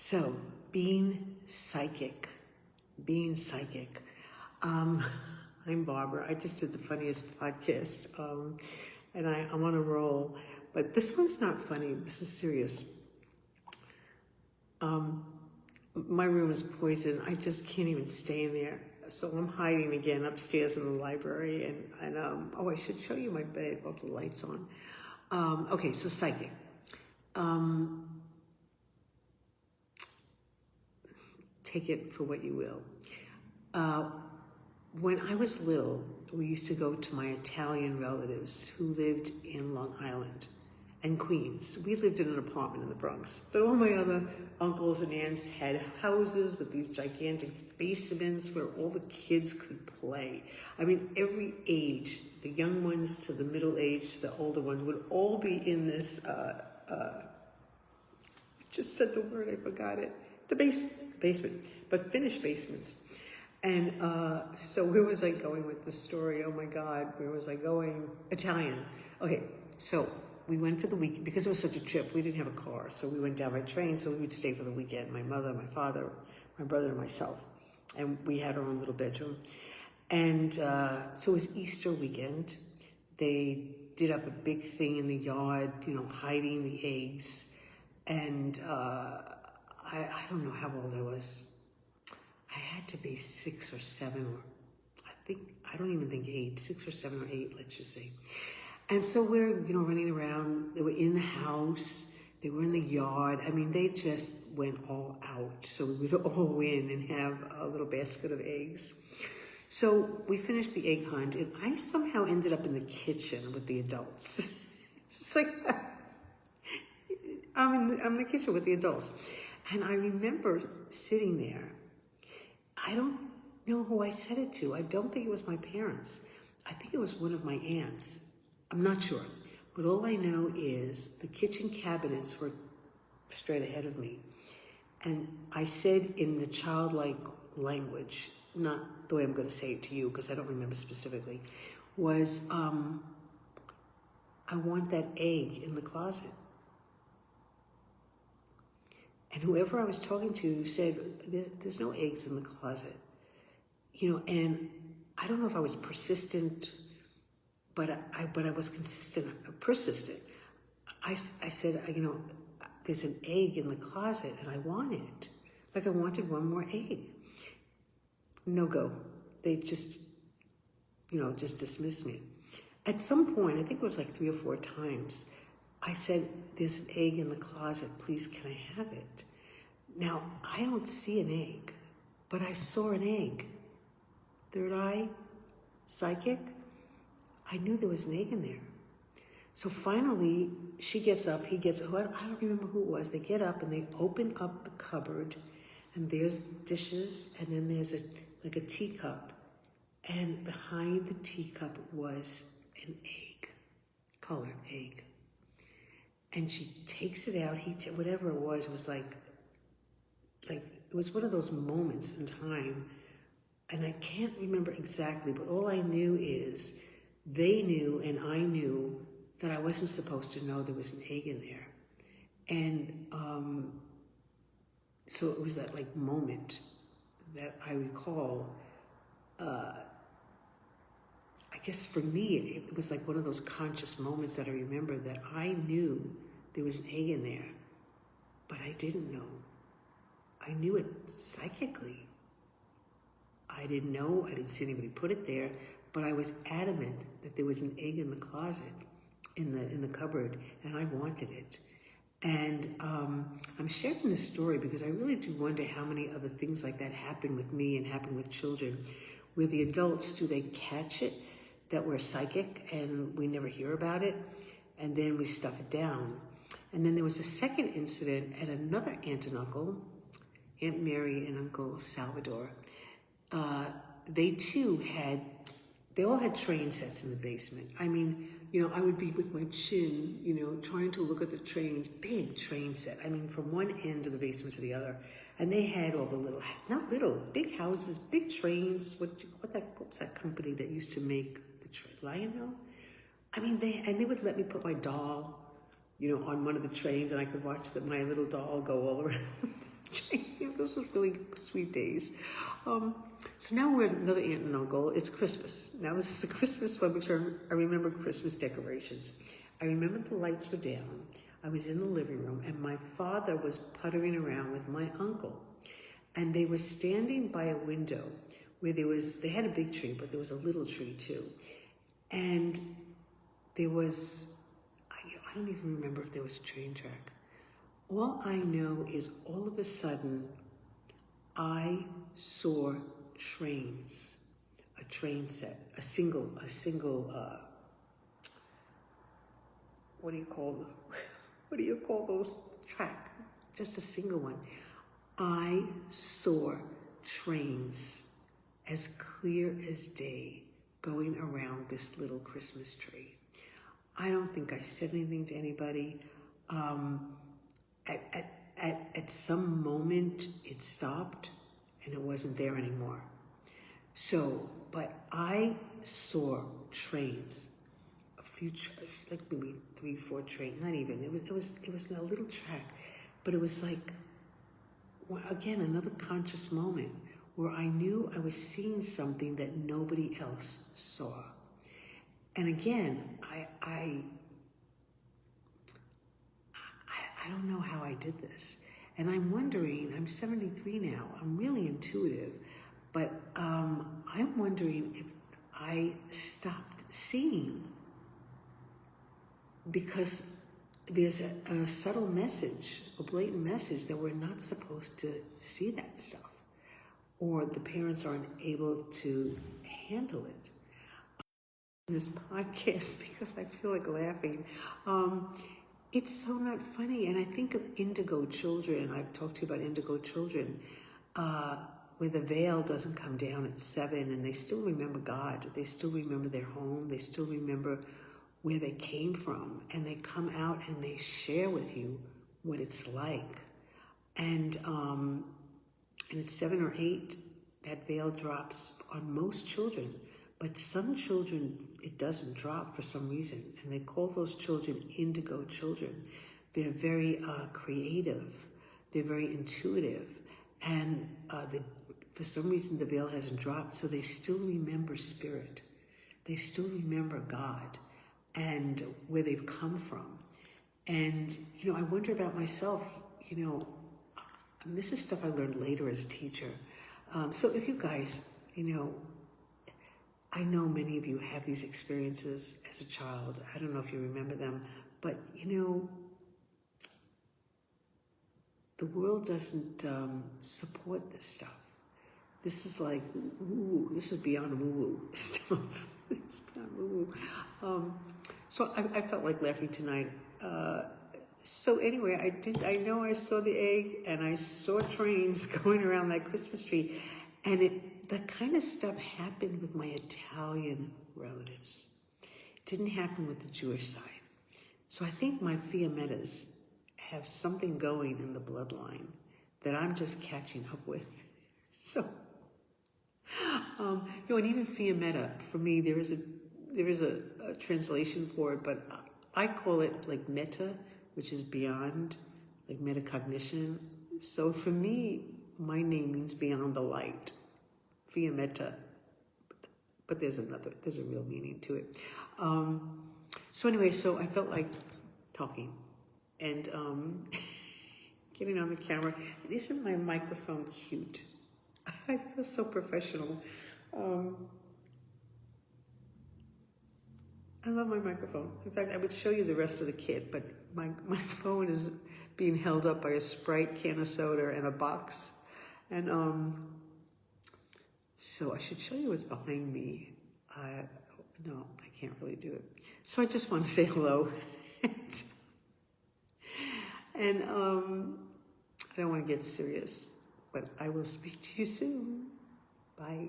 So, being psychic. I'm Barbara. I just did the funniest podcast, and I'm on a roll. But this one's not funny. This is serious. My room is poisoned. I just can't even stay in there. So I'm hiding again upstairs in the library. And I should show you my bed with the lights on. Okay, so psychic. Take it for what you will. When I was little, we used to go to my Italian relatives who lived in Long Island and Queens. We lived in an apartment in the Bronx, but all my other uncles and aunts had houses with these gigantic basements where all the kids could play. I mean, every age, the young ones to the middle age to the older ones, would all be in this, I just said the word, I forgot it. The basement, but finished basements. And so where was I going with this story? Oh my God, where was I going? Italian. Okay, so we went for the week, because it was such a trip, we didn't have a car. So we went down by train, so we would stay for the weekend. My mother, my father, my brother, and myself. And we had our own little bedroom. And so it was Easter weekend. They did up a big thing in the yard, hiding the eggs. And I don't know how old I was. I had to be 6 or 7, or I don't even think 8, 6 or 7 or 8, let's just say. And so we're, running around. They were in the house. They were in the yard. I mean, they just went all out. So we would all win and have a little basket of eggs. So we finished the egg hunt, and I somehow ended up in the kitchen with the adults. Just like, I'm in the kitchen with the adults. And I remember sitting there. I don't know who I said it to. I don't think it was my parents. I think it was one of my aunts. I'm not sure. But all I know is the kitchen cabinets were straight ahead of me. And I said in the childlike language, not the way I'm going to say it to you, because I don't remember specifically, was, I want that egg in the closet. And whoever I was talking to said, there's no eggs in the closet. And I don't know if I was persistent, but I was persistent. I said, there's an egg in the closet and I want it. Like I wanted one more egg. No go. They just dismissed me. At some point, I think it was like 3 or 4 times, I said, there's an egg in the closet, please can I have it? Now, I don't see an egg, but I saw an egg. Third eye, psychic, I knew there was an egg in there. So finally, she gets up, he gets up, I don't remember who it was. They get up and they open up the cupboard, and there's dishes, and then there's a teacup. And behind the teacup was an egg, colored egg. And she takes it out, whatever it was like, it was one of those moments in time. And I can't remember exactly, but all I knew is they knew and I knew that I wasn't supposed to know there was an egg in there. And so it was that moment that I recall. I guess for me, it was like one of those conscious moments that I remember, that I knew there was an egg in there, but I didn't know. I knew it psychically. I didn't know, I didn't see anybody put it there, but I was adamant that there was an egg in the closet, in the cupboard, and I wanted it. And I'm sharing this story because I really do wonder how many other things like that happen with me and happen with children, where the adults, do they catch it, that we're psychic and we never hear about it, and then we stuff it down. And then there was a second incident at another aunt and uncle, Aunt Mary and Uncle Salvador. They all had train sets in the basement. I mean, I would be with my chin, trying to look at the trains, big train set. I mean, from one end of the basement to the other. And they had all the big houses, big trains. What was that company that used to make the train? Lionel? I mean, they would let me put my doll, on one of the trains, and I could watch my little doll go all around. Those were really sweet days. So now we're at another aunt and uncle. It's Christmas. Now this is a Christmas one, which I remember Christmas decorations. I remember the lights were down. I was in the living room, and my father was puttering around with my uncle. And they were standing by a window where they had a big tree, but there was a little tree too. And there was, I don't even remember if there was a train track. All I know is all of a sudden, I saw trains, a train set, a single, what do you call those track? Just a single one. I saw trains as clear as day going around this little Christmas tree. I don't think I said anything to anybody. At some moment it stopped and it wasn't there anymore. So, but I saw trains, like maybe 3-4 trains, not even. It was a little track, but it was like, again, another conscious moment where I knew I was seeing something that nobody else saw. And again, I don't know how I did this. And I'm wondering, I'm 73 now, I'm really intuitive, but I'm wondering if I stopped seeing because there's a subtle message, a blatant message that we're not supposed to see that stuff, or the parents aren't able to handle it. This podcast because I feel like laughing. It's so not funny. And I think of indigo children. I've talked to you about indigo children, where the veil doesn't come down at 7 and they still remember God. They still remember their home. They still remember where they came from. And they come out and they share with you what it's like. And at 7 or 8, that veil drops on most children. But some children, it doesn't drop for some reason. And they call those children indigo children. They're very creative. They're very intuitive. And for some reason, the veil hasn't dropped. So they still remember spirit. They still remember God and where they've come from. And, I wonder about myself, and this is stuff I learned later as a teacher. So if you guys, I know many of you have these experiences as a child. I don't know if you remember them, but the world doesn't support this stuff. This is like, ooh, this is beyond woo-woo stuff. It's beyond woo-woo. So I felt like laughing tonight. So anyway, I know I saw the egg and I saw trains going around that Christmas tree, and that kind of stuff happened with my Italian relatives. It didn't happen with the Jewish side. So I think my Fiamettas have something going in the bloodline that I'm just catching up with. So, and even Fiametta, for me, there is a translation for it, but I call it like meta, which is beyond, like metacognition. So for me, my name means beyond the light. Fiametta, but there's a real meaning to it. So anyway, so I felt like talking and getting on the camera. And isn't my microphone cute? I feel so professional. I love my microphone. In fact, I would show you the rest of the kit, but my phone is being held up by a Sprite can of soda and a box. And so I should show you what's behind me. No, I can't really do it. So I just want to say hello. And I don't want to get serious, but I will speak to you soon. Bye.